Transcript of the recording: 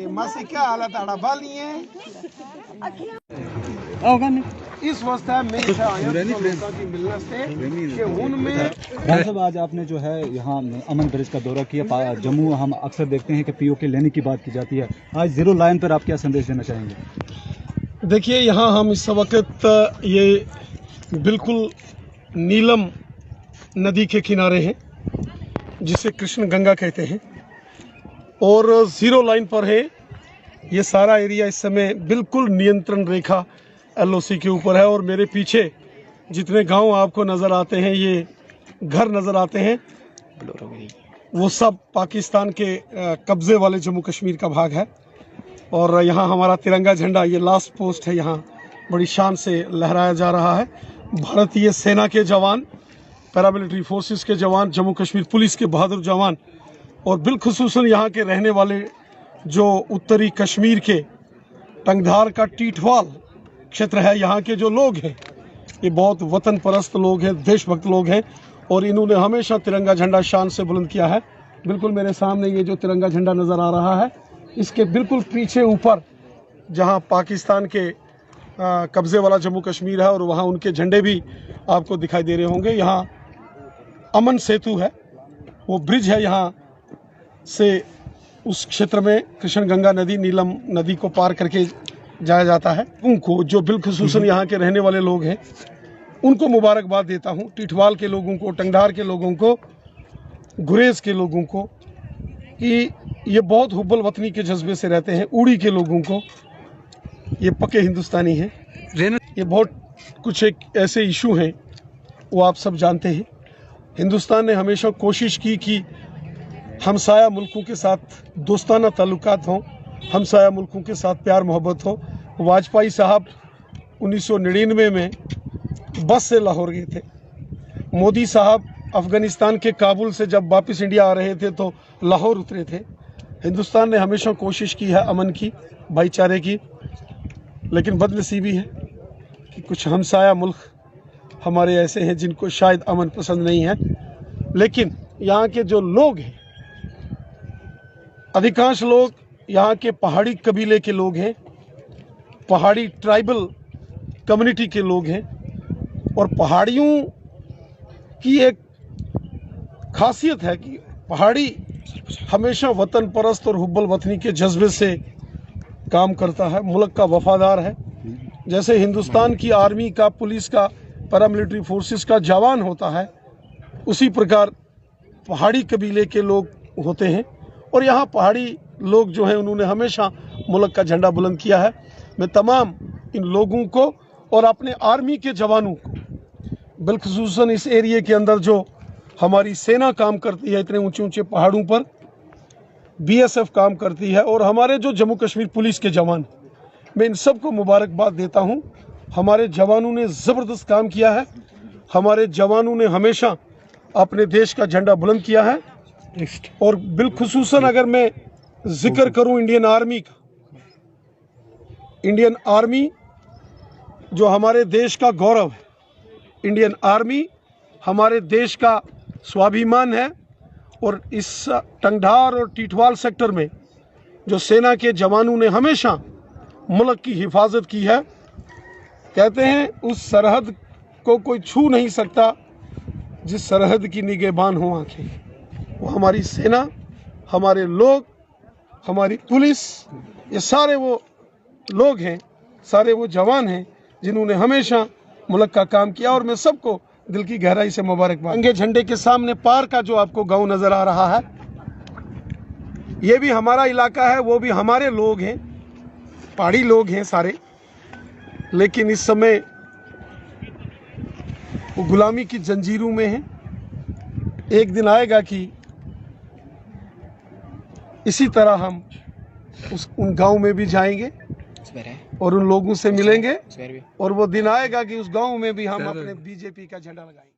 मासी क्या हालत आड़ा बाली है इस वस्ता में मिलने से कि उनमें साहब आज आपने जो है यहाँ अमन ब्रिज का दौरा किया जम्मू। हम अक्सर देखते हैं कि पीओके लेने की बात की जाती है, आज जीरो लाइन पर आप क्या संदेश देना चाहेंगे? देखिए, यहाँ हम इस वक्त ये बिल्कुल नीलम नदी के किनारे हैं जिसे कृष्ण गंगा कहते हैं और जीरो लाइन पर है। ये सारा एरिया इस समय बिल्कुल नियंत्रण रेखा LOC के ऊपर है और मेरे पीछे जितने गांव आपको नज़र आते हैं, ये घर नज़र आते हैं, वो सब पाकिस्तान के कब्ज़े वाले जम्मू कश्मीर का भाग है। और यहाँ हमारा तिरंगा झंडा, ये लास्ट पोस्ट है, यहाँ बड़ी शान से लहराया जा रहा है। भारतीय सेना के जवान, पैरामिलिट्री फोर्सेस के जवान, जम्मू कश्मीर पुलिस के बहादुर जवान और बिलखुसूसन यहाँ के रहने वाले जो उत्तरी कश्मीर के टंगधार का टीठवाल क्षेत्र है, यहाँ के जो लोग हैं ये बहुत वतन परस्त लोग हैं, देशभक्त लोग हैं और इन्होंने हमेशा तिरंगा झंडा शान से बुलंद किया है। बिल्कुल मेरे सामने ये जो तिरंगा झंडा नज़र आ रहा है, इसके बिल्कुल पीछे ऊपर जहाँ पाकिस्तान के कब्ज़े वाला जम्मू कश्मीर है और वहाँ उनके झंडे भी आपको दिखाई दे रहे होंगे। यहाँ अमन सेतु है, वो ब्रिज है, यहाँ से उस क्षेत्र में कृष्ण गंगा नदी, नीलम नदी को पार करके जाया जाता है। उनको जो बिलखुसूसन यहाँ के रहने वाले लोग हैं उनको मुबारकबाद देता हूँ। टिठवाल के लोगों को, टंगधार के लोगों को, गुरेज के लोगों को, कि ये बहुत हुब्बल वतनी के जज्बे से रहते हैं। उड़ी के लोगों को, ये पक्के हिंदुस्तानी हैं। ये बहुत कुछ एक ऐसे इशू हैं वो आप सब जानते हैं। हिंदुस्तान ने हमेशा कोशिश की कि हमसाया मुल्कों के साथ दोस्ताना ताल्लुकात हों, हमसाया मुल्कों के साथ प्यार मोहब्बत हो। वाजपेयी साहब 1999 में बस से लाहौर गए थे। मोदी साहब अफ़गानिस्तान के काबुल से जब वापस इंडिया आ रहे थे तो लाहौर उतरे थे। हिंदुस्तान ने हमेशा कोशिश की है अमन की, भाईचारे की, लेकिन बदनसीबी है कि कुछ हमसाया मुल्क हमारे ऐसे हैं जिनको शायद अमन पसंद नहीं है। लेकिन यहाँ के जो लोग हैं, अधिकांश लोग यहाँ के पहाड़ी कबीले के लोग हैं, पहाड़ी ट्राइबल कम्युनिटी के लोग हैं और पहाड़ियों की एक खासियत है कि पहाड़ी हमेशा वतन परस्त और हुब्बल वतनी के जज्बे से काम करता है, मुल्क का वफादार है। जैसे हिंदुस्तान की आर्मी का, पुलिस का, पैरामिलिट्री फोर्सेस का जवान होता है, उसी प्रकार पहाड़ी कबीले के लोग होते हैं और यहाँ पहाड़ी लोग जो हैं उन्होंने हमेशा मुल्क का झंडा बुलंद किया है। मैं तमाम इन लोगों को और अपने आर्मी के जवानों को, बिलखुसूसन इस एरिया के अंदर जो हमारी सेना काम करती है इतने ऊंचे ऊंचे पहाड़ों पर, BSF काम करती है और हमारे जो जम्मू कश्मीर पुलिस के जवान, मैं इन सबको मुबारकबाद देता हूं। हमारे जवानों ने ज़बरदस्त काम किया है। हमारे जवानों ने हमेशा अपने देश का झंडा बुलंद किया है और बिलखुसूसन अगर मैं जिक्र करूं इंडियन आर्मी का, इंडियन आर्मी जो हमारे देश का गौरव है, इंडियन आर्मी हमारे देश का स्वाभिमान है और इस टंगधार और टीठवाल सेक्टर में जो सेना के जवानों ने हमेशा मुल्क की हिफाजत की है। कहते हैं उस सरहद को कोई छू नहीं सकता जिस सरहद की निगहबान हो आंखें। वो हमारी सेना, हमारे लोग, हमारी पुलिस, ये सारे वो लोग हैं, सारे वो जवान हैं जिन्होंने हमेशा मुल्क का काम किया और मैं सबको दिल की गहराई से मुबारकबाद। तिरंगे झंडे के सामने पार का जो आपको गांव नजर आ रहा है, ये भी हमारा इलाका है, वो भी हमारे लोग हैं, पहाड़ी लोग हैं सारे। लेकिन इस समय वो गुलामी की जंजीरों में हैं। एक दिन आएगा कि इसी तरह हम उन गांव में भी जाएंगे और उन लोगों से मिलेंगे और वो दिन आएगा कि उस गांव में भी हम अपने BJP का झंडा लगाएंगे।